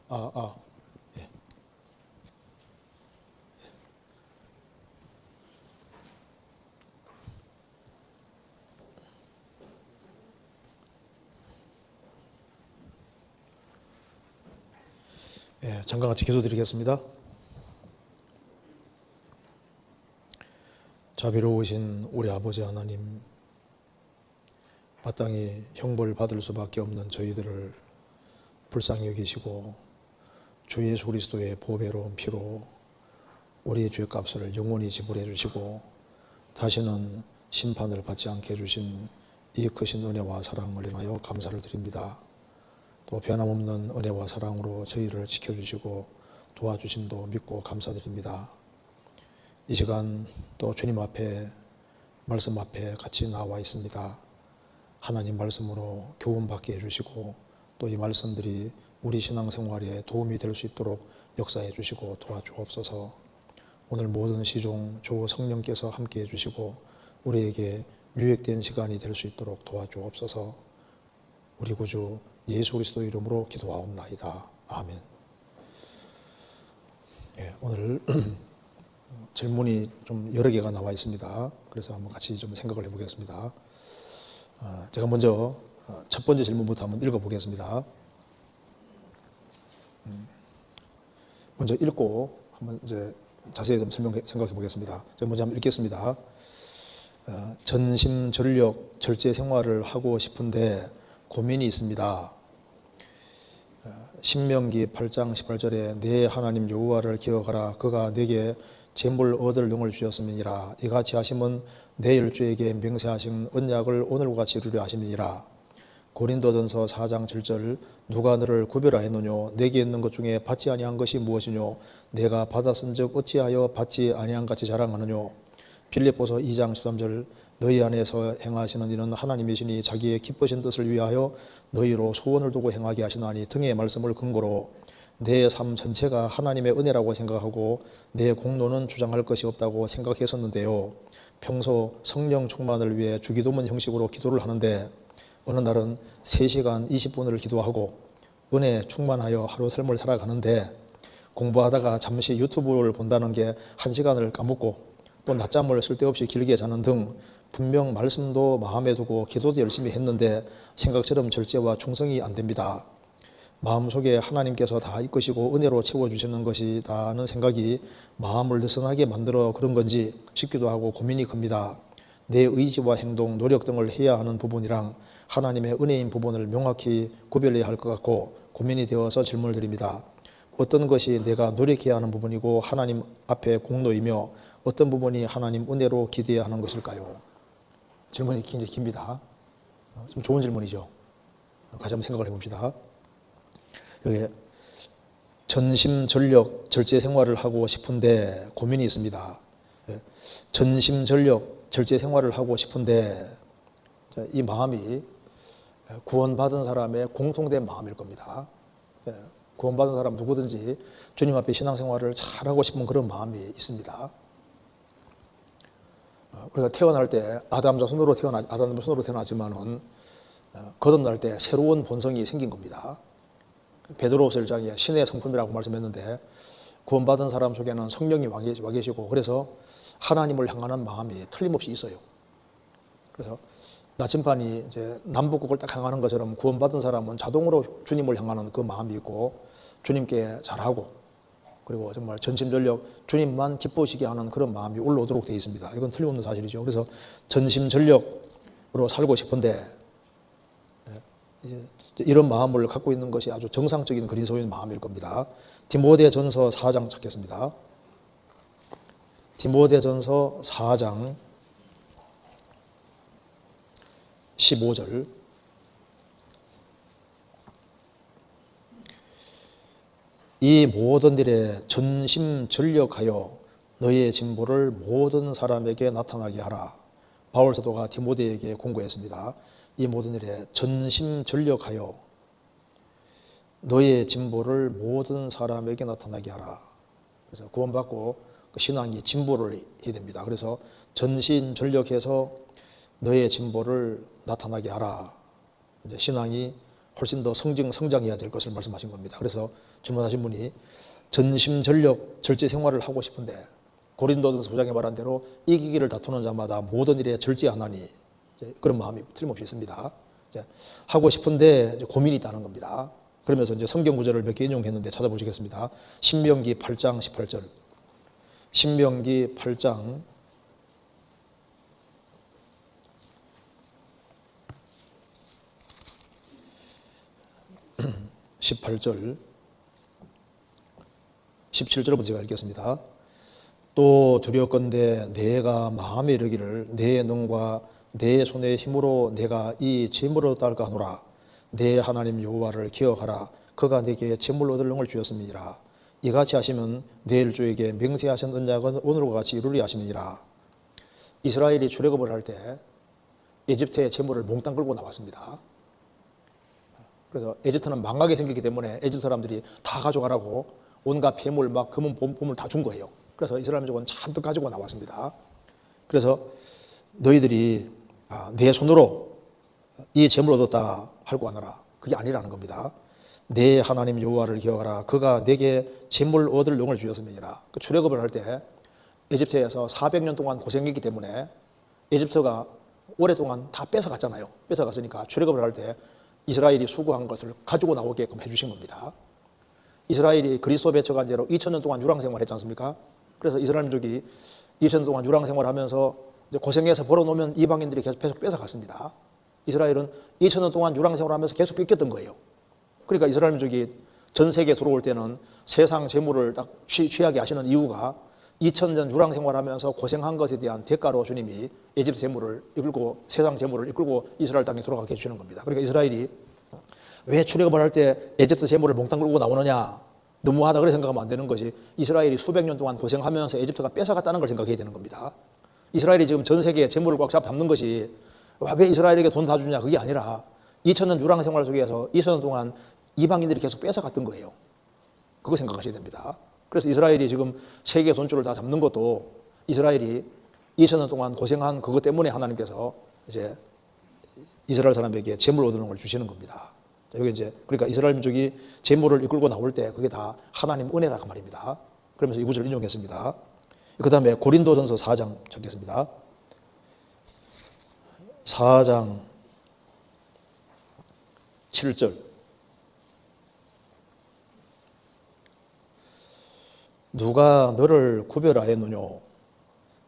아, 아, 예. 예, 잠깐 같이 기도드리겠습니다. 자비로우신 우리 아버지 하나님, 마땅히 형벌 받을 수밖에 없는 저희들을 불쌍히 여기시고 주 예수 그리스도의 보배로운 피로 우리의 죄값을 영원히 지불해 주시고 다시는 심판을 받지 않게 해주신 이 크신 은혜와 사랑을 인하여 감사를 드립니다. 또 변함없는 은혜와 사랑으로 저희를 지켜주시고 도와주심도 믿고 감사드립니다. 이 시간 또 주님 앞에 말씀 앞에 같이 나와 있습니다. 하나님 말씀으로 교훈받게 해주시고 또 이 말씀들이 우리 신앙생활에 도움이 될 수 있도록 역사해 주시고 도와주옵소서. 오늘 모든 시종 주 성령께서 함께 해주시고 우리에게 유익된 시간이 될 수 있도록 도와주옵소서. 우리 구주 예수 그리스도 이름으로 기도하옵나이다. 아멘. 예, 오늘 질문이 좀 여러 개가 나와 있습니다. 그래서 한번 같이 좀 생각을 해보겠습니다. 제가 먼저 첫 번째 질문부터 한번 읽어보겠습니다. 먼저 읽고 한번 이제 자세히 좀 생각해 보겠습니다. 제가 먼저 한번 읽겠습니다. 전심전력 절제 생활을 하고 싶은데 고민이 있습니다. 신명기 8장 18절에 내 하나님 여호와를 기억하라. 그가 내게 재물 얻을 영을 주셨음이니라. 이같이 하심은 내 열조에게 맹세하신 언약을 오늘과 같이 이루려 하심이니라. 고린도전서 4장 7절 누가 너를 구별하였느뇨? 내게 있는 것 중에 받지 아니한 것이 무엇이뇨? 내가 받았은즉 어찌하여 받지 아니한 같이 자랑하느뇨? 빌립보서 2장 13절 너희 안에서 행하시는 이는 하나님이시니 자기의 기쁘신 뜻을 위하여 너희로 소원을 두고 행하게 하시나니 등의 말씀을 근거로 내 삶 전체가 하나님의 은혜라고 생각하고 내 공로는 주장할 것이 없다고 생각했었는데요. 평소 성령 충만을 위해 주기도문 형식으로 기도를 하는데 어느 날은 3시간 20분을 기도하고 은혜 충만하여 하루 삶을 살아가는데 공부하다가 잠시 유튜브를 본다는 게 1시간을 까먹고 또 낮잠을 쓸데없이 길게 자는 등 분명 말씀도 마음에 두고 기도도 열심히 했는데 생각처럼 절제와 충성이 안 됩니다. 마음속에 하나님께서 다 이끄시고 은혜로 채워주시는 것이라는 생각이 마음을 느슨하게 만들어 그런 건지 싶기도 하고 고민이 큽니다. 내 의지와 행동, 노력 등을 해야 하는 부분이랑 하나님의 은혜인 부분을 명확히 구별해야 할 것 같고 고민이 되어서 질문을 드립니다. 어떤 것이 내가 노력해야 하는 부분이고 하나님 앞에 공로이며 어떤 부분이 하나님 은혜로 기대해야 하는 것일까요? 질문이 굉장히 깁니다. 좀 좋은 질문이죠. 같이 한번 생각을 해봅시다. 여기 전심전력 절제 생활을 하고 싶은데 고민이 있습니다. 전심전력 절제 생활을 하고 싶은데 이 마음이 구원받은 사람의 공통된 마음일 겁니다. 구원받은 사람 누구든지 주님 앞에 신앙생활을 잘하고 싶은 그런 마음이 있습니다. 우리가 태어날 때 아담 손으로 태어나지만은 거듭날 때 새로운 본성이 생긴 겁니다. 베드로후서 1장에 신의 성품이라고 말씀했는데 구원받은 사람 속에는 성령이 와 계시고 그래서 하나님을 향하는 마음이 틀림없이 있어요. 그래서 나침반이 이제 남북극을 딱 향하는 것처럼 구원받은 사람은 자동으로 주님을 향하는 그 마음이 있고 주님께 잘하고 그리고 정말 전심전력 주님만 기쁘시게 하는 그런 마음이 올라오도록 되어 있습니다. 이건 틀림없는 사실이죠. 그래서 전심전력으로 살고 싶은데 이런 마음을 갖고 있는 것이 아주 정상적인 그리스도인 마음일 겁니다. 디모데전서 4장 찾겠습니다. 디모데전서 4장 15절 이 모든 일에 전심전력하여 너희의 진보를 모든 사람에게 나타나게 하라. 바울 사도가 디모데에게 공고했습니다. 이 모든 일에 전심전력하여 너희의 진보를 모든 사람에게 나타나게 하라. 그래서 구원받고 그 신앙이 진보를 해야 됩니다. 그래서 전심전력해서 너의 진보를 나타나게 하라. 이제 신앙이 훨씬 더 성장해야 될 것을 말씀하신 겁니다. 그래서 질문하신 분이 전심전력 절제 생활을 하고 싶은데 고린도전서 9장에 말한 대로 이기기를 다투는 자마다 모든 일에 절제하나니, 그런 마음이 틀림없이 있습니다. 하고 싶은데 고민이 있다는 겁니다. 그러면서 이제 성경 구절을 몇 개 인용했는데 찾아보시겠습니다. 신명기 8장 18절. 신명기 8장 18절, 17절부터 제가 읽겠습니다. 또 두렵건대 내가 마음에 이르기를 내 능과 내 손의 힘으로 내가 이 재물을 얻을까 하노라. 내 하나님 여호와를 기억하라. 그가 내게 재물로 얻을 능을 주었음이니라. 이같이 하시면 내 일주에게 맹세하신 언약은 오늘과 같이 이루리 하심이니라. 이스라엘이 출애굽을 할 때 에집트의 재물을 몽땅 끌고 나왔습니다. 그래서 에집트는 망하게 생겼기 때문에 에집트 사람들이 다 가져가라고 온갖 폐물, 막 금은 보물 다 준 거예요. 그래서 이스라엘 민족은 잔뜩 가지고 나왔습니다. 그래서 너희들이 내 손으로 이 재물을 얻었다 하고 하노라. 그게 아니라는 겁니다. 내 하나님 여호와를 기억하라. 그가 내게 재물 얻을 능을 주었음이니라. 그 출애굽을 할 때 에집트에서 400년 동안 고생했기 때문에 에집트가 오랫동안 다 뺏어갔잖아요. 뺏어갔으니까 출애굽을 할 때 이스라엘이 수고한 것을 가지고 나오게끔 해주신 겁니다. 이스라엘이 그리스도 배척한 죄로 2000년 동안 유랑생활 했지 않습니까? 그래서 이스라엘 민족이 2000년 동안 유랑생활 하면서 고생해서 벌어놓으면 이방인들이 계속 뺏어갔습니다. 이스라엘은 2000년 동안 유랑생활 하면서 계속 뺏겼던 거예요. 그러니까 이스라엘 민족이 전 세계에 들어올 때는 세상 재물을 딱 취하게 하시는 이유가 2000년 유랑생활 하면서 고생한 것에 대한 대가로 주님이 에집트 재물을 이끌고 세상 재물을 이끌고 이스라엘 땅에 들어가게 해주시는 겁니다. 그러니까 이스라엘이 왜 출애굽을 할 때 에집트 재물을 몽땅 끌고 나오느냐, 너무하다 그렇게 생각하면 안 되는 것이 이스라엘이 수백 년 동안 고생하면서 에집트가 뺏어갔다는 걸 생각해야 되는 겁니다. 이스라엘이 지금 전 세계에 재물을 꽉 잡는 것이 왜 이스라엘에게 돈 다 주냐, 그게 아니라 2000년 유랑생활 속에서 2000년 동안 이방인들이 계속 뺏어갔던 거예요. 그거 생각하셔야 됩니다. 그래서 이스라엘이 지금 세계 돈줄을 다 잡는 것도 이스라엘이 2000년 동안 고생한 그것 때문에 하나님께서 이제 이스라엘 사람에게 재물 얻는 걸 주시는 겁니다. 여기 이제 그러니까 이스라엘 민족이 재물을 이끌고 나올 때 그게 다 하나님 은혜라 그 말입니다. 그러면서 이 구절을 인용했습니다. 그 다음에 고린도전서 4장 찾겠습니다. 4장 7절. 누가 너를 구별하였느뇨?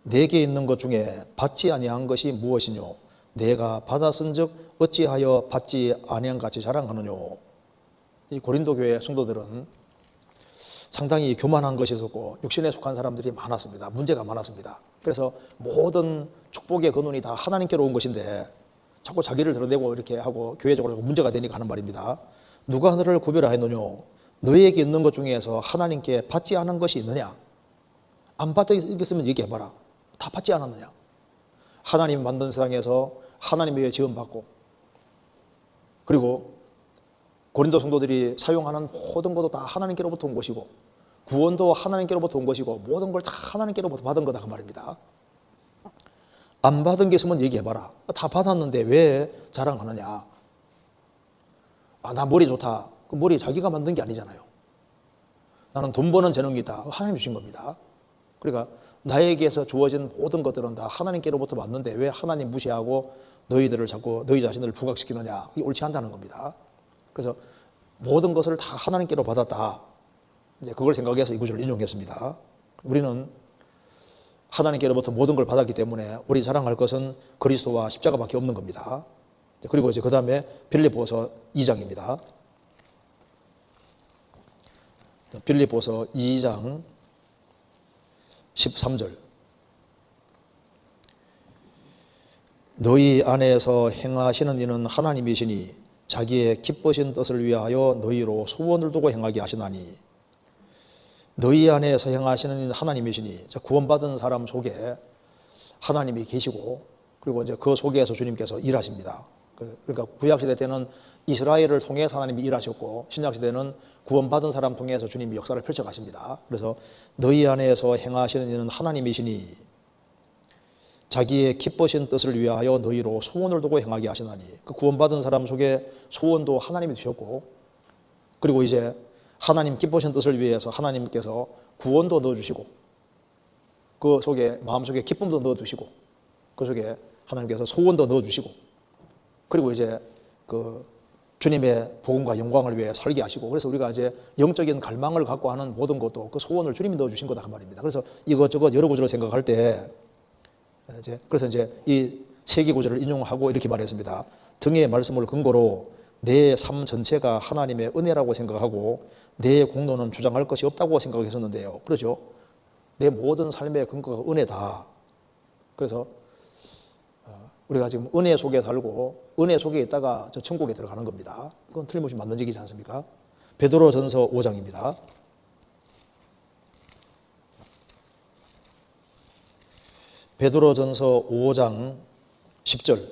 내게 있는 것 중에 받지 아니한 것이 무엇이뇨? 내가 받았은즉 어찌하여 받지 아니한 같이 자랑하느뇨? 이 고린도 교회 성도들은 상당히 교만한 것이 있었고 육신에 속한 사람들이 많았습니다. 문제가 많았습니다. 그래서 모든 축복의 근원이 다 하나님께로 온 것인데 자꾸 자기를 드러내고 이렇게 하고 교회적으로 문제가 되니까 하는 말입니다. 누가 너를 구별하였느뇨? 너에게 있는 것 중에서 하나님께 받지 않은 것이 있느냐? 안 받았으면 얘기해봐라. 다 받지 않았느냐? 하나님 만든 세상에서 하나님에 의해 지원받고, 그리고 고린도 성도들이 사용하는 모든 것도 다 하나님께로부터 온 것이고, 구원도 하나님께로부터 온 것이고, 모든 걸 다 하나님께로부터 받은 거다 그 말입니다. 안 받은 게 있으면 얘기해봐라. 다 받았는데 왜 자랑하느냐? 나 머리 좋다. 그 머리 자기가 만든 게 아니잖아요. 나는 돈 버는 재능이 있다. 하나님이 주신 겁니다. 그러니까 나에게서 주어진 모든 것들은 다 하나님께로부터 왔는데 왜 하나님 무시하고 너희들을 자꾸 너희 자신을 부각시키느냐? 이게 옳지 않다는 겁니다. 그래서 모든 것을 다 하나님께로 받았다. 이제 그걸 생각해서 이 구절을 인용했습니다. 우리는 하나님께로부터 모든 걸 받았기 때문에 우리 자랑할 것은 그리스도와 십자가밖에 없는 겁니다. 그리고 이제 그 다음에 빌립보서 2장입니다. 빌립보서 2장 13절. 너희 안에서 행하시는 이는 하나님이시니 자기의 기쁘신 뜻을 위하여 너희로 소원을 두고 행하게 하시나니. 너희 안에서 행하시는 이는 하나님이시니, 구원받은 사람 속에 하나님이 계시고, 그리고 이제 그 속에서 주님께서 일하십니다. 그러니까 구약시대 때는 이스라엘을 통해서 하나님이 일하셨고, 신약시대는 구원받은 사람 통해서 주님이 역사를 펼쳐가십니다. 그래서 너희 안에서 행하시는 이는 하나님이시니 자기의 기쁘신 뜻을 위하여 너희로 소원을 두고 행하게 하시나니, 그 구원받은 사람 속에 소원도 하나님이 주셨고, 그리고 이제 하나님 기쁘신 뜻을 위해서 하나님께서 구원도 넣어주시고, 그 속에 마음속에 기쁨도 넣어주시고, 그 속에 하나님께서 소원도 넣어주시고, 그리고 이제 그 주님의 복음과 영광을 위해 살게 하시고, 그래서 우리가 이제 영적인 갈망을 갖고 하는 모든 것도 그 소원을 주님이 넣어주신 거다 그 말입니다. 그래서 이것저것 여러 구절을 생각할 때 그래서 이제 이 세 개 구절을 인용하고 이렇게 말했습니다. 등의 말씀을 근거로 내 삶 전체가 하나님의 은혜라고 생각하고 내 공로는 주장할 것이 없다고 생각했었는데요. 그렇죠? 내 모든 삶의 근거가 은혜다. 그래서 우리가 지금 은혜 속에 살고 은혜 속에 있다가 저 천국에 들어가는 겁니다. 그건 틀림없이 맞는 얘기지 않습니까? 베드로전서 5장입니다. 베드로전서 5장 10절,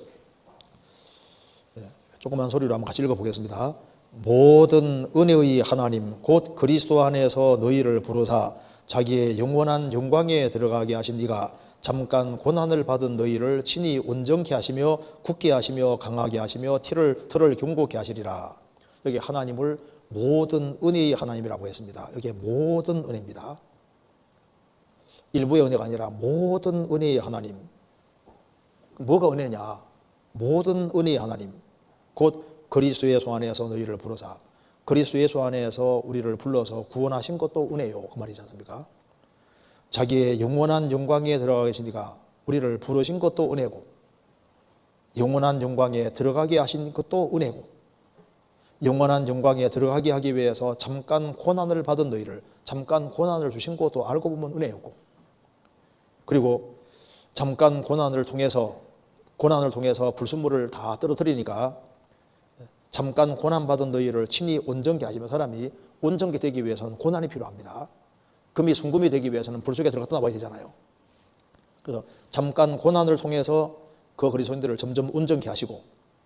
조그만 소리로 한번 같이 읽어보겠습니다. 모든 은혜의 하나님 곧 그리스도 안에서 너희를 부르사 자기의 영원한 영광에 들어가게 하신 이가 잠깐 고난을 받은 너희를 친히 온전케 하시며 굳게 하시며 강하게 하시며 틀을 견고케 하시리라. 여기 하나님을 모든 은혜의 하나님이라고 했습니다. 여기 모든 은혜입니다. 일부의 은혜가 아니라 모든 은혜의 하나님. 뭐가 은혜냐? 모든 은혜의 하나님 곧 그리스도 예수 안에서 너희를 부르사, 그리스도 예수 안에서 우리를 불러서 구원하신 것도 은혜요, 그 말이지 않습니까? 자기의 영원한 영광에 들어가 계신 이가 우리를 부르신 것도 은혜고, 영원한 영광에 들어가게 하신 것도 은혜고, 영원한 영광에 들어가게 하기 위해서 잠깐 고난을 받은 너희를 잠깐 고난을 주신 것도 알고 보면 은혜였고, 그리고 잠깐 고난을 통해서 불순물을 다 떨어뜨리니까 잠깐 고난받은 너희를 친히 온전케 하시며, 사람이 온전케 되기 위해서는 고난이 필요합니다. 금이 순금이 되기 위해서는 불 속에 들어갔다 나와야 되잖아요. 그래서 잠깐 고난을 통해서 그 그리스도인들을 점점 온전케 하시고,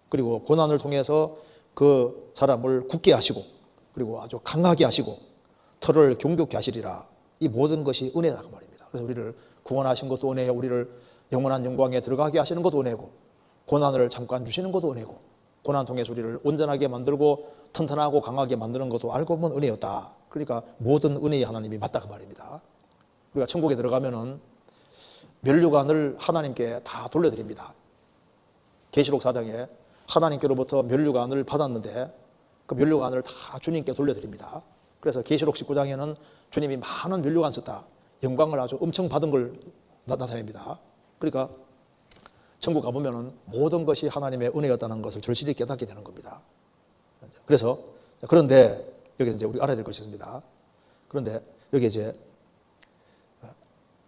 그리고 고난을 통해서 그 사람을 굳게 하시고, 그리고 아주 강하게 하시고 틀을 견고케 하시리라. 이 모든 것이 은혜다 그 말입니다. 그래서 우리를 구원하신 것도 은혜요, 우리를 영원한 영광에 들어가게 하시는 것도 은혜고, 고난을 잠깐 주시는 것도 은혜고, 고난 통해서 우리를 온전하게 만들고 튼튼하고 강하게 만드는 것도 알고 보면 은혜였다. 그러니까 모든 은혜의 하나님이 맞다 그 말입니다. 우리가 천국에 들어가면은 면류관을 하나님께 다 돌려드립니다. 계시록 4장에 하나님께로부터 면류관을 받았는데 그 면류관을 다 주님께 돌려드립니다. 그래서 계시록 19장에는 주님이 많은 면류관 썼다, 영광을 아주 엄청 받은 걸 나타냅니다. 그러니까 천국 가보면은 모든 것이 하나님의 은혜였다는 것을 절실히 깨닫게 되는 겁니다. 그래서 그런데 여기 이제 우리 알아야 될 것이 있습니다. 그런데 여기 이제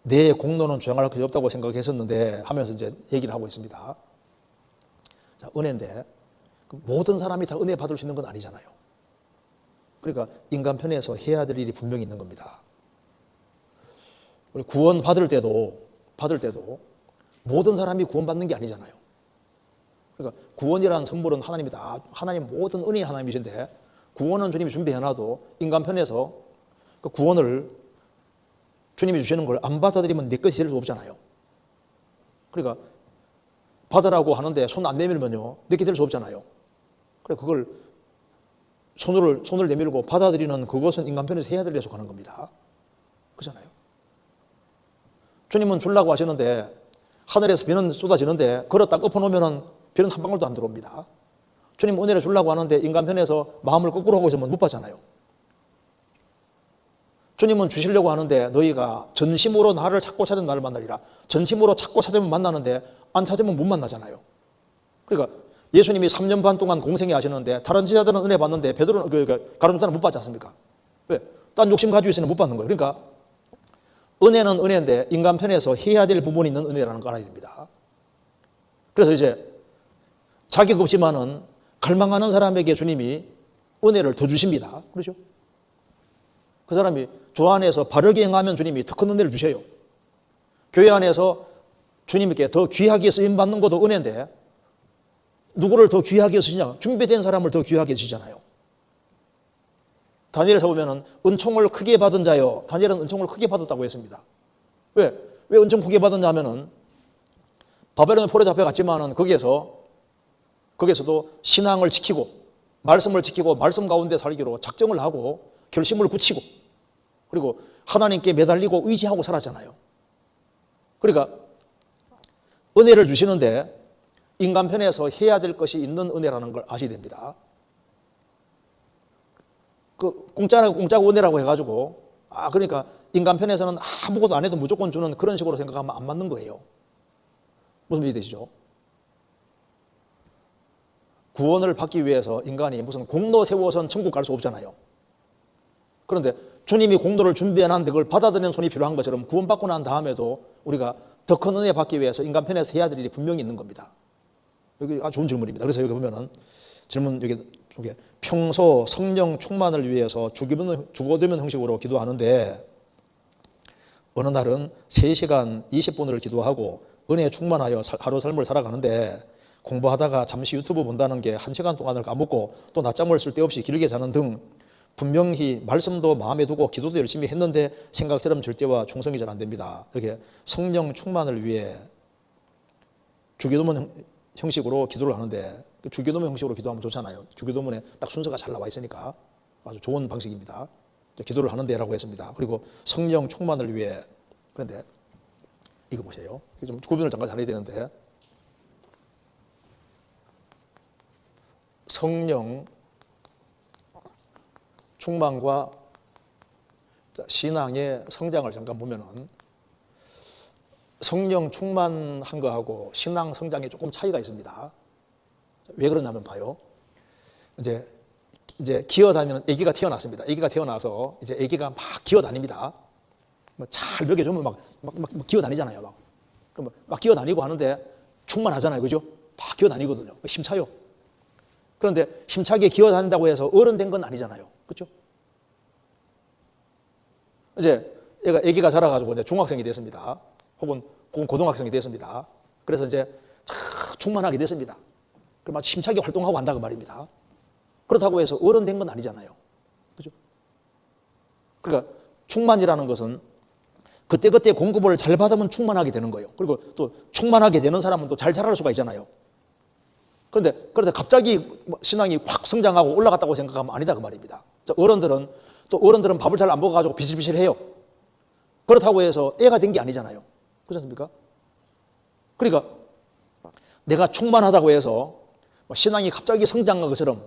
내 공로는 주장할 것이 없다고 생각했었는데 하면서 이제 얘기를 하고 있습니다. 자, 은혜인데 모든 사람이 다 은혜 받을 수 있는 건 아니잖아요. 그러니까 인간 편에서 해야 될 일이 분명히 있는 겁니다. 우리 구원 받을 때도 모든 사람이 구원받는 게 아니잖아요. 그러니까 구원이라는 선물은 하나님 모든 은혜의 하나님이신데, 구원은 주님이 준비해놔도 인간 편에서 그 구원을 주님이 주시는 걸 안 받아들이면 내 것이 될 수 없잖아요. 그러니까 받으라고 하는데 손 안 내밀면요, 내게 될 수 없잖아요. 그래 그걸 손을 내밀고 받아들이는 그것은 인간 편에서 해야 될 일에 속하는 겁니다. 그렇잖아요. 주님은 주려고 하시는데 하늘에서 비는 쏟아지는데 그걸 딱 엎어놓으면 비는 한 방울도 안 들어옵니다. 주님 은혜를 주려고 하는데 인간 편에서 마음을 거꾸로 하고 있으면 못 받잖아요. 주님은 주시려고 하는데 너희가 전심으로 나를 찾고 찾은 나를 만나리라. 전심으로 찾고 찾으면 만나는데 안 찾으면 못 만나잖아요. 그러니까 예수님이 3년 반 동안 공생애 하시는데 다른 제자들은 은혜 받는데 베드로는 가룟자는 못 받지 않습니까? 왜? 딴 욕심 가지고 있으면 못 받는 거예요. 그러니까 은혜는 은혜인데 인간 편에서 해야 될 부분이 있는 은혜라는 걸 알아야 됩니다. 그래서 이제 자격 없지만은 갈망하는 사람에게 주님이 은혜를 더 주십니다. 그렇죠? 그 사람이 주 안에서 바르게 행하면 주님이 더 큰 은혜를 주셔요. 교회 안에서 주님께 더 귀하게 쓰임받는 것도 은혜인데 누구를 더 귀하게 쓰시냐? 준비된 사람을 더 귀하게 쓰시잖아요. 다니엘에서 보면은 은총을 크게 받은 자요. 다니엘은 은총을 크게 받았다고 했습니다. 왜 은총 크게 받았냐 하면은 바벨론의 포로에 잡혀갔지만은 거기에서도 신앙을 지키고 말씀을 지키고 말씀 가운데 살기로 작정을 하고 결심을 굳히고 그리고 하나님께 매달리고 의지하고 살았잖아요. 그러니까 은혜를 주시는데 인간 편에서 해야 될 것이 있는 은혜라는 걸 아셔야 됩니다. 공짜고 은혜라고 해가지고 그러니까 인간 편에서는 아무것도 안 해도 무조건 주는 그런 식으로 생각하면 안 맞는 거예요. 무슨 말이 되시죠? 구원을 받기 위해서 인간이 무슨 공로 세워서는 천국 갈 수 없잖아요. 그런데 주님이 공로를 준비해놨는데 그걸 받아들이는 손이 필요한 것처럼 구원받고 난 다음에도 우리가 더 큰 은혜 받기 위해서 인간 편에서 해야 될 일이 분명히 있는 겁니다. 여기 아주 좋은 질문입니다. 그래서 여기 보면은 질문 여기 평소 성령 충만을 위해서 주거되면 형식으로 기도하는데 어느 날은 3시간 20분을 기도하고 은혜에 충만하여 하루 삶을 살아가는데 공부하다가 잠시 유튜브 본다는 게 1시간 동안을 까먹고 또 낮잠을 쓸데없이 길게 자는 등 분명히 말씀도 마음에 두고 기도도 열심히 했는데 생각처럼 절대와 충성이 잘 안 됩니다. 이렇게 성령 충만을 위해 주기도문 형식으로 기도를 하는데 주기도문 형식으로 기도하면 좋잖아요. 주기도문에 딱 순서가 잘 나와 있으니까 아주 좋은 방식입니다. 기도를 하는데라고 했습니다. 그리고 성령 충만을 위해 그런데 이거 보세요. 좀 구분을 잠깐 잘해야 되는데 성령 충만과 신앙의 성장을 잠깐 보면은 성령 충만한 거하고 신앙 성장에 조금 차이가 있습니다. 왜 그러냐면 봐요. 이제 기어다니는 아기가 태어났습니다. 아기가 태어나서 이제 아기가 막 기어다닙니다. 잘 먹여주면 막 기어다니잖아요. 막 기어다니고 하는데 충만하잖아요. 그죠? 막 기어다니거든요. 힘차요. 그런데 힘차게 기어다닌다고 해서 어른 된 건 아니잖아요. 그렇죠? 이제 아기가 자라가지고 이제 중학생이 됐습니다. 혹은 고등학생이 됐습니다. 그래서 이제 충만하게 됐습니다. 그럼 아주 힘차게 활동하고 한다 그 말입니다. 그렇다고 해서 어른 된 건 아니잖아요. 그죠? 그러니까 충만이라는 것은 그때그때 공급을 잘 받으면 충만하게 되는 거예요. 그리고 또 충만하게 되는 사람은 또 잘 자랄 수가 있잖아요. 그런데 갑자기 신앙이 확 성장하고 올라갔다고 생각하면 아니다 그 말입니다. 어른들은 밥을 잘 안 먹어가지고 비실비실해요. 그렇다고 해서 애가 된 게 아니잖아요. 그렇지 않습니까? 그러니까 내가 충만하다고 해서 신앙이 갑자기 성장한 것처럼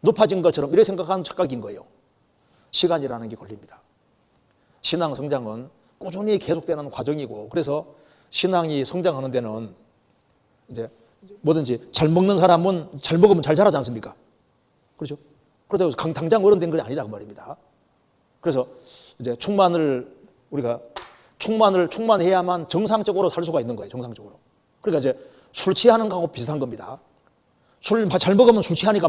높아진 것처럼 이렇게 생각하는 착각인 거예요. 시간이라는 게 걸립니다. 신앙 성장은 꾸준히 계속되는 과정이고 그래서 신앙이 성장하는 데는 이제 뭐든지 잘 먹는 사람은 잘 먹으면 잘 자라지 않습니까? 그렇죠? 그렇다고 해서 당장 어른 된 건 아니다 그 말입니다. 그래서 이제 우리가 충만해야만 정상적으로 살 수가 있는 거예요. 정상적으로. 그러니까 이제 술 취하는 거하고 비슷한 겁니다. 술 잘 먹으면 술 취하니까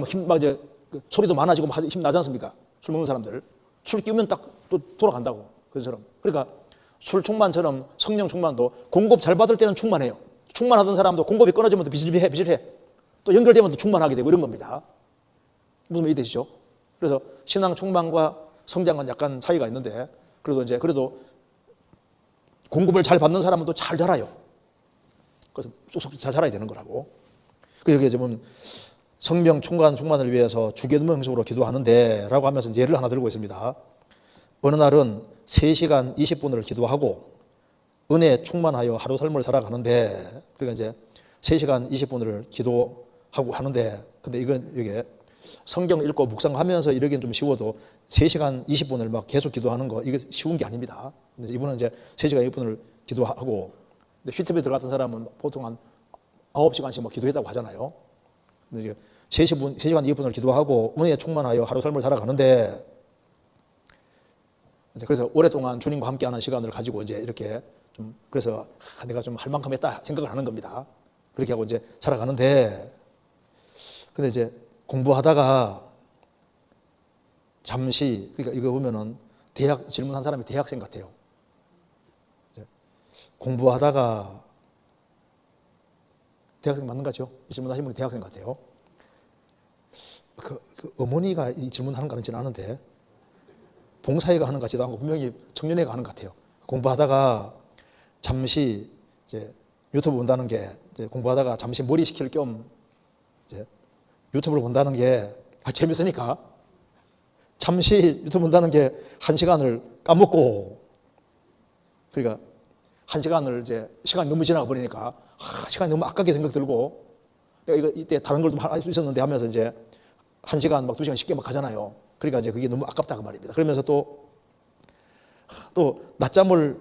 소리도 많아지고 힘 나지 않습니까? 술 먹는 사람들. 술 끼우면 딱 또 돌아간다고. 그처럼. 그러니까 술 충만처럼 성령 충만도 공급 잘 받을 때는 충만해요. 충만하던 사람도 공급이 끊어지면 또 비실해. 또 연결되면 또 충만하게 되고 이런 겁니다. 무슨 말이 되시죠? 그래서 신앙 충만과 성장은 약간 차이가 있는데 그래도 공급을 잘 받는 사람은 또 잘 자라요. 그래서 쏙쏙 잘 자라야 되는 거라고. 여기 보면 성령 충만을 위해서 주기도문 형식으로 기도하는데 라고 하면서 예를 하나 들고 있습니다. 어느 날은 3시간 20분을 기도하고 은혜 충만하여 하루 삶을 살아가는데 그러니까 이제 3시간 20분을 기도하고 하는데 근데 이게 성경 읽고 묵상하면서 이러기는 좀 쉬워도 3시간 20분을 막 계속 기도하는 거 이게 쉬운 게 아닙니다. 근데 이분은 이제 3시간 20분을 기도하고 휘트에 들어갔던 사람은 보통 한 9시간씩 막 기도했다고 하잖아요. 근데 이제 3시간 20분을 기도하고 은혜에 충만하여 하루 삶을 살아가는데 그래서 오랫동안 주님과 함께하는 시간을 가지고 이제 이렇게 좀 그래서 내가 좀 할 만큼 했다 생각을 하는 겁니다. 그렇게 하고 이제 살아가는데 근데 이제 공부하다가 잠시 그러니까 이거 보면은 질문한 사람이 대학생 같아요. 공부하다가 대학생 맞는 거죠? 이 질문하신 분이 대학생 같아요. 그 어머니가 이 질문하는 거 같지는 않은데 봉사회가 하는 것 같지도 않고 분명히 청년회가 하는 것 같아요. 공부하다가 잠시 이제 유튜브 본다는 게 이제 공부하다가 잠시 머리 식힐 겸 이제 유튜브를 본다는 게 재밌으니까 잠시 유튜브 본다는 게 1시간을 까먹고, 그러니까 1시간을 이제 시간이 너무 지나가 버리니까 시간이 너무 아깝게 생각 들고, 내가 이거 이때 다른 걸 좀 할 수 있었는데 하면서 이제 1시간 막 2시간 쉽게 막 가잖아요. 그러니까 이제 그게 너무 아깝다 그 말입니다. 그러면서 또 낮잠을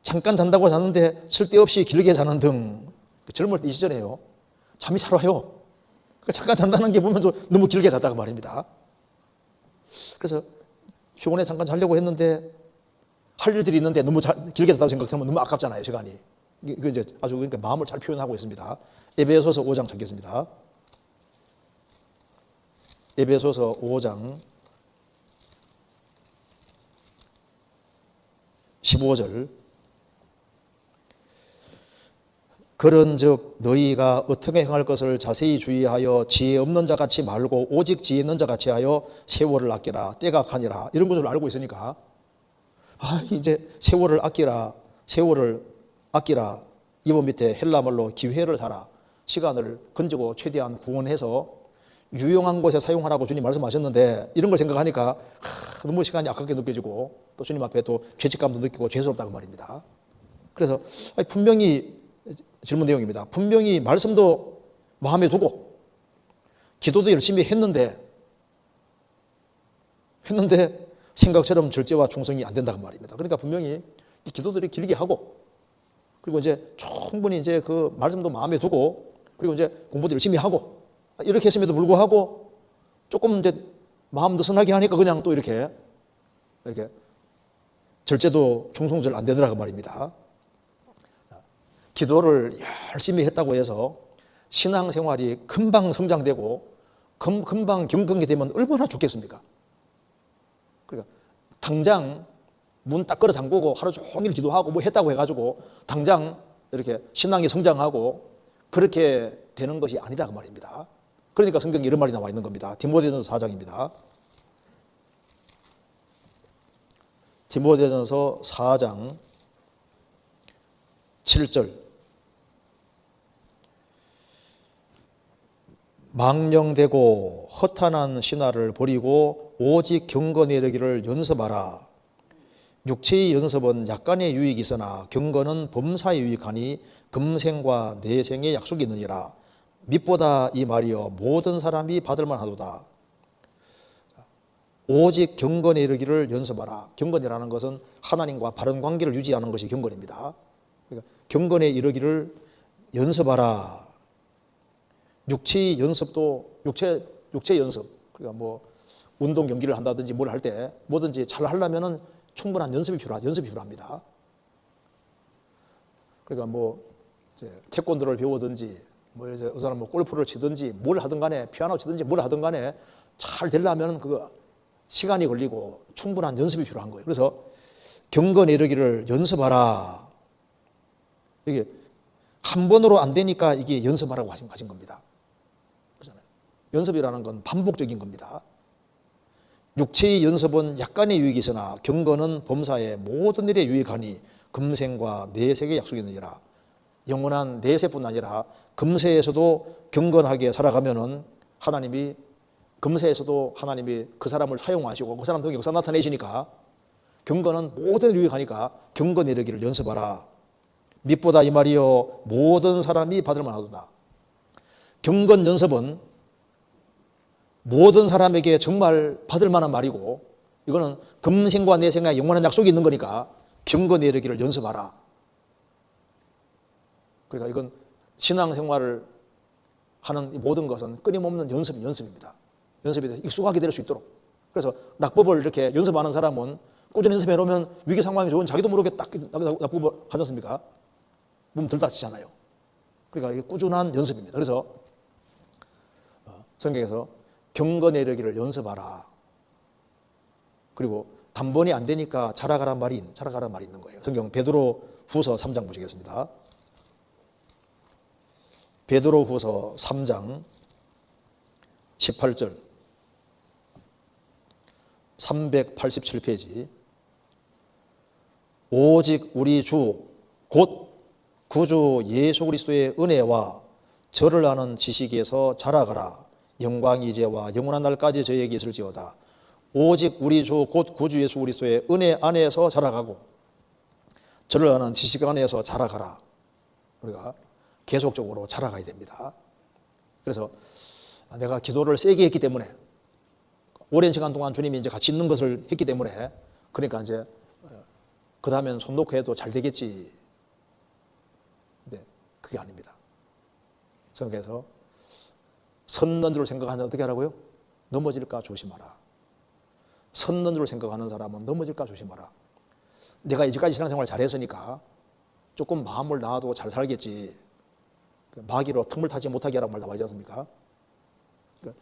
잠깐 잔다고 자는데 쓸데없이 길게 자는 등, 젊을 때 이 시절에요, 잠이 잘 와요. 그러니까 잠깐 잔다는 게 보면 너무 길게 잤다고 말입니다. 그래서 피곤해 잠깐 자려고 했는데 할 일들이 있는데 너무 길게 잤다고 생각하면 너무 아깝잖아요, 시간이. 이거 이제 아주 그러니까 마음을 잘 표현하고 있습니다. 에베소서 5장 찾겠습니다. 에베소서 5장 15절. 그런즉 너희가 어떻게 행할 것을 자세히 주의하여 지혜 없는 자 같이 말고 오직 지혜 있는 자 같이 하여 세월을 아끼라. 때가 가니라. 이런 것을 알고 있으니까 이제 세월을 아끼라. 이거 밑에 헬라말로 기회를 사라. 시간을 건지고 최대한 구원해서 유용한 곳에 사용하라고 주님 말씀하셨는데, 이런 걸 생각하니까 너무 시간이 아깝게 느껴지고 또 주님 앞에 또 죄책감도 느끼고 죄스럽다고 말입니다. 그래서 분명히 질문 내용입니다. 분명히 말씀도 마음에 두고 기도도 열심히 했는데 생각처럼 절제와 충성이 안 된다고 말입니다. 그러니까 분명히 이 기도들이 길게 하고, 그리고 이제 충분히 이제 그 말씀도 마음에 두고, 그리고 이제 공부도 열심히 하고, 이렇게 했음에도 불구하고 조금 이제 마음 느슨하게 하니까 그냥 또 이렇게 절제도 충성도 잘 안 되더라고 말입니다. 기도를 열심히 했다고 해서 신앙생활이 금방 성장되고 금방 경건이 되면 얼마나 좋겠습니까? 그러니까 당장 문 딱 걸어 잠그고 하루 종일 기도하고 뭐 했다고 해가지고 당장 이렇게 신앙이 성장하고 그렇게 되는 것이 아니다 그 말입니다. 그러니까 성경에 이런 말이 나와 있는 겁니다. 디모데전서 4장입니다. 디모데전서 4장 7절. 망령되고 허탄한 신화를 버리고 오직 경건에 이르기를 연습하라. 육체의 연습은 약간의 유익이 있으나 경건은 범사에 유익하니 금생과 내생의 약속이 있느니라. 밑보다 이 말이여 모든 사람이 받을만 하도다. 오직 경건에 이르기를 연습하라. 경건이라는 것은 하나님과 바른 관계를 유지하는 것이 경건입니다. 그러니까 경건에 이르기를 연습하라. 육체의 연습도 육체 연습, 그러니까 뭐 운동 경기를 한다든지 뭘 할 때 뭐든지 잘 하려면은 충분한 연습이 필요합니다. 그러니까 뭐 이제 태권도를 배우든지 뭐 이제 어느 사람 뭐 골프를 치든지 뭘 하든 간에 피아노 치든지 뭘 하든 간에 잘 되려면은 그거 시간이 걸리고 충분한 연습이 필요한 거예요. 그래서 경건에 이르기를 연습하라. 이게 한 번으로 안 되니까 이게 연습하라고 하신 겁니다. 그렇잖아요. 연습이라는 건 반복적인 겁니다. 육체의 연습은 약간의 유익이 있으나 경건은 범사의 모든 일에 유익하니 금생과 내세의 약속이 있느니라. 영원한 내세뿐 아니라 금세에서도 경건하게 살아가면은 하나님이 금세에서도 하나님이 그 사람을 사용하시고 그 사람 통해 역사 나타내시니까 경건은 모든 일에 유익하니까 경건에 이르기를 연습하라. 밑보다 이 말이여 모든 사람이 받을 만하도다. 경건 연습은 모든 사람에게 정말 받을 만한 말이고, 이거는 금생과 내생에 영원한 약속이 있는 거니까 경건에 이르기를 연습하라. 그러니까 이건 신앙생활을 하는 이 모든 것은 끊임없는 연습입니다. 연습에 대해서 익숙하게 될 수 있도록. 그래서 낙법을 이렇게 연습하는 사람은 꾸준히 연습해 놓으면 위기 상황이 좋은 자기도 모르게 딱 낙법을 하지 않습니까? 몸 덜 다치잖아요. 그러니까 이게 꾸준한 연습입니다. 그래서 성경에서 경건에 이르기를 연습하라. 그리고 단번에 안 되니까 자라가란 말이 있는 거예요. 성경 베드로 후서 3장 보시겠습니다. 베드로 후서 3장 18절 387페이지. 오직 우리 주 곧 구주 예수 그리스도의 은혜와 저를 아는 지식에서 자라가라. 영광이 이제와 영원한 날까지 저에게 있을지어다. 오직 우리 주 곧 구주 예수 그리스도의 은혜 안에서 자라가고 저를 아는 지식 안에서 자라가라. 우리가 계속적으로 자라가야 됩니다. 그래서 내가 기도를 세게 했기 때문에 오랜 시간 동안 주님이 이제 같이 있는 것을 했기 때문에 그러니까 이제 그 다음엔 손 놓고 해도 잘 되겠지. 근데 그게 아닙니다. 그래서 선 넘는 줄 생각하는 어떻게 하라고요? 넘어질까 조심하라. 선 넘는 줄 생각하는 사람은 넘어질까 조심하라. 내가 이제까지 신앙생활 잘했으니까 조금 마음을 놔도 잘 살겠지. 마귀로 틈을 타지 못하게 하라고 말 나와 있지 않습니까?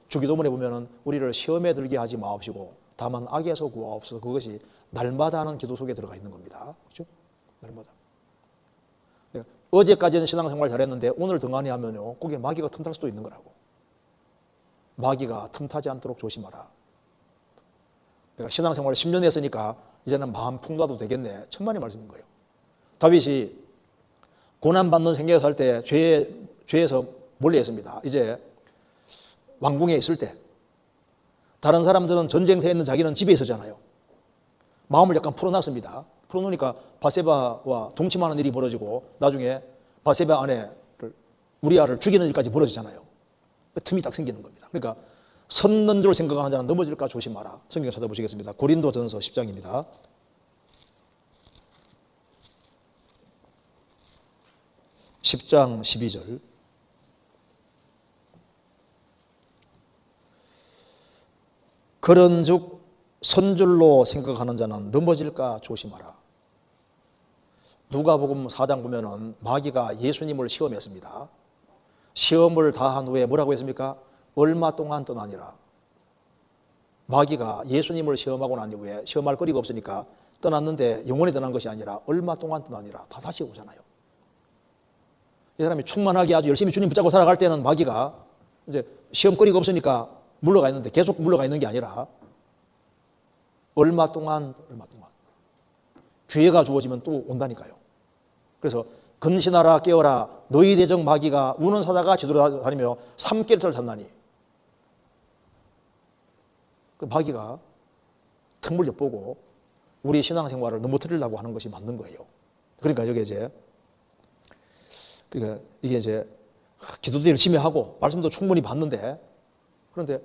주기도문에 보면은 우리를 시험에 들게 하지 마옵시고 다만 악에서 구하옵소서. 그것이 날마다 하는 기도 속에 들어가 있는 겁니다. 그렇죠? 날마다. 어제까지는 신앙생활 잘했는데 오늘 등한히 하면요, 거기에 마귀가 틈탈 수도 있는 거라고. 마귀가 틈타지 않도록 조심하라. 내가 신앙생활 10년 했으니까 이제는 마음 푹 놔도 되겠네. 천만의 말씀인 거예요. 다윗이 고난받는 생애에 살 때 죄에서 멀리했습니다. 이제 왕궁에 있을 때 다른 사람들은 전쟁터에 있는 자기는 집에 있었잖아요. 마음을 약간 풀어놨습니다. 풀어놓으니까 바세바와 동침하는 일이 벌어지고 나중에 바세바 아내를 우리아를 죽이는 일까지 벌어지잖아요. 틈이 딱 생기는 겁니다. 그러니까 섰는 줄 생각하는 자는 넘어질까 조심하라. 성경 찾아보시겠습니다. 고린도전서 10장입니다. 10장 12절. 그런즉 선줄로 생각하는 자는 넘어질까 조심하라. 누가복음 4장 보면은 마귀가 예수님을 시험했습니다. 시험을 다한 후에 뭐라고 했습니까? 얼마 동안 떠나니라. 마귀가 예수님을 시험하고 난 이후에 시험할 거리가 없으니까 떠났는데 영원히 떠난 것이 아니라 얼마 동안 떠나니라. 다 다시 오잖아요. 이 사람이 충만하게 아주 열심히 주님 붙잡고 살아갈 때는 마귀가 이제 시험거리가 없으니까 물러가 있는데 계속 물러가 있는 게 아니라 얼마 동안 기회가 주어지면 또 온다니까요. 그래서 근신하라 깨어라 너희 대적 마귀가 우는 사자가 뒤돌아다니며 삼깨를 잡나니. 그 마귀가 틈을 엿보고 우리 신앙생활을 넘어뜨리려고 하는 것이 맞는 거예요. 그러니까 여기 이게 이제 기도도 열심히 하고 말씀도 충분히 받는데 그런데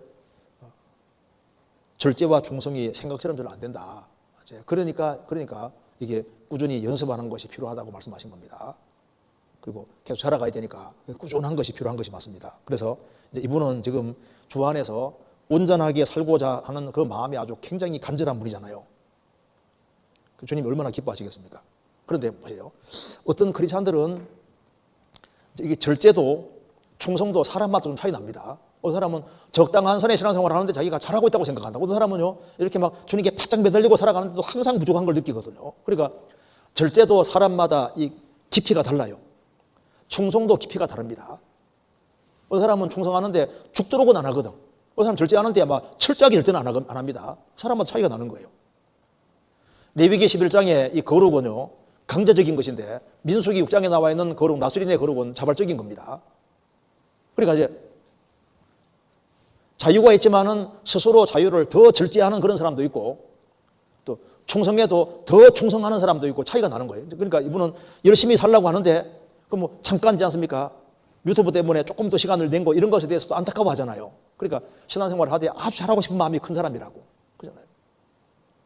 절제와 충성이 생각처럼 잘 안 된다. 그러니까 이게 꾸준히 연습하는 것이 필요하다고 말씀하신 겁니다. 그리고 계속 자라가야 되니까 꾸준한 것이 필요한 것이 맞습니다. 그래서 이제 이분은 지금 주 안에서 온전하게 살고자 하는 그 마음이 아주 굉장히 간절한 분이잖아요. 주님이 얼마나 기뻐하시겠습니까? 그런데 보세요. 어떤 크리스찬들은 이게 절제도 충성도 사람마다 좀 차이 납니다. 어떤 사람은 적당한 선의 신앙생활을 하는데 자기가 잘하고 있다고 생각한다. 어떤 사람은요 이렇게 막 주님께 바짝 매달리고 살아가는데도 항상 부족한 걸 느끼거든요. 그러니까 절제도 사람마다 이 깊이가 달라요. 충성도 깊이가 다릅니다. 어떤 사람은 충성하는데 죽도록은 안 하거든. 어떤 사람은 절제하는데 막 철저하게 절제는 안 합니다. 사람마다 차이가 나는 거예요. 레위기 11장의 이 거룩은요 강제적인 것인데 민수기 6장에 나와 있는 거룩, 나스린의 거룩은 자발적인 겁니다. 그러니까 이제 자유가 있지만은 스스로 자유를 더 절제하는 그런 사람도 있고 또 충성에도 더 충성하는 사람도 있고 차이가 나는 거예요. 그러니까 이분은 열심히 살려고 하는데 그 뭐 잠깐이지 않습니까? 유튜브 때문에 조금 더 시간을 낸 거 이런 것에 대해서도 안타까워하잖아요. 그러니까 신앙생활을 하되 아주 잘하고 싶은 마음이 큰 사람이라고 그러잖아요.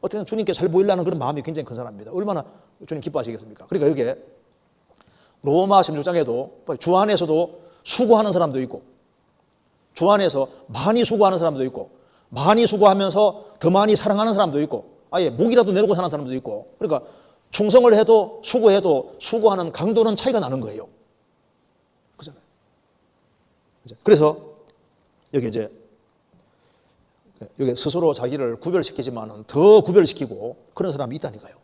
어떻게든 주님께 잘 보이려는 그런 마음이 굉장히 큰 사람입니다. 얼마나 주님 기뻐하시겠습니까? 그러니까 여기에 로마 16장에도 주 안에서도 수고하는 사람도 있고 주 안에서 많이 수고하는 사람도 있고 많이 수고하면서 더 많이 사랑하는 사람도 있고 아예 목이라도 내놓고 사는 사람도 있고 그러니까 충성을 해도 수고해도 수고하는 강도는 차이가 나는 거예요. 그렇잖아요. 그래서 여기 스스로 자기를 구별시키지만은 더 구별시키고 그런 사람이 있다니까요.